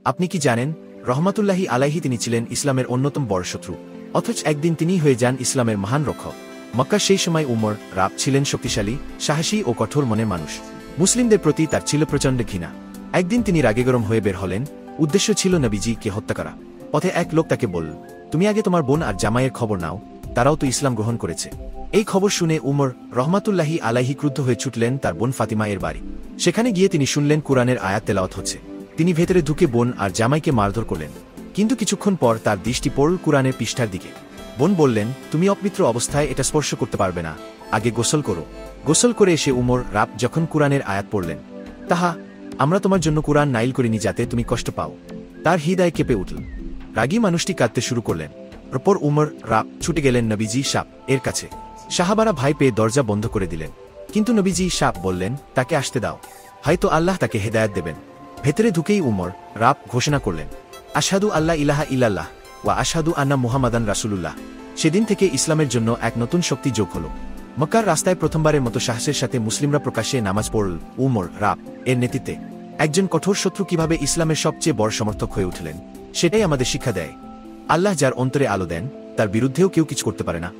আপনি কি জানেন, রহমাতুল্লাহি আলাইহি তিনি ছিলেন ইসলামের অন্যতম বড় শত্রু, অথচ একদিন তিনি হয়ে যান ইসলামের মহান রক্ষক। মক্কা সেই সময় উমর রাব ছিলেন শক্তিশালী, সাহসী ও কঠোর মনের মানুষ। মুসলিমদের প্রতি তার ছিল প্রচণ্ড ঘৃণা। একদিন তিনি রাগে গরম হয়ে বের হলেন, উদ্দেশ্য ছিল নবীজিকে হত্যা করা। পথে এক লোক তাকে বলল, তুমি আগে তোমার বোন আর জামাইয়ের খবর নাও, তারাও তো ইসলাম গ্রহণ করেছে। এই খবর শুনে উমর রহমাতুল্লাহি আলাইহি ক্রুদ্ধ হয়ে ছুটলেন তার বোন ফাতিমা এর বাড়ি। সেখানে গিয়ে তিনি শুনলেন কুরআনের আয়াত তেলাওয়াত হচ্ছে। তিনি ভেতরে ঢুকে বোন আর জামাইকে মারধর করলেন, কিন্তু কিছুক্ষণ পর তার দৃষ্টি পড়ল কুরআনের পৃষ্ঠার দিকে। বোন বললেন, তুমি অপবিত্র অবস্থায় এটা স্পর্শ করতে পারবে না, আগে গোসল করো। গোসল করে এসে উমর রাব যখন কুরআনের আয়াত পড়লেন, তাহা আমরা তোমার জন্য কুরআন নাইল করিনি যাতে তুমি কষ্ট পাও, তার হৃদয় কেঁপে উঠল। রাগী মানুষটি কাঁদতে শুরু করলেন। অপর উমর রাব ছুটে গেলেন নবীজি সাপ এর কাছে। সাহাবারা ভয় পেয়ে দরজা বন্ধ করে দিলেন, কিন্তু নবীজি সাপ বললেন, তাকে আসতে দাও, হয়তো আল্লাহ তাকে হেদায়েত দেবেন। ভেতরে ঢুকেই উমর রাব ঘোষণা করলেন, আশহাদু আল্লাহ ইলাহা ইল্লাল্লাহ ওয়া আশহাদু আন্না মুহাম্মাদান রাসূলুল্লাহ। সেদিন থেকে ইসলামের জন্য এক নতুন শক্তি যোগ হল। মক্কার রাস্তায় প্রথমবারের মতো সাহসের সাথে মুসলিমরা প্রকাশ্যে নামাজ পড়ল। উমর রাব এর নেতৃত্বে একজন কঠোর শত্রু কিভাবে ইসলামের সবচেয়ে বড় সমর্থক হয়ে উঠলেন, সেটাই আমাদের শিক্ষা দেয়। আল্লাহ যার অন্তরে আলো দেন, তার বিরুদ্ধেও কেউ কিছু করতে পারে না।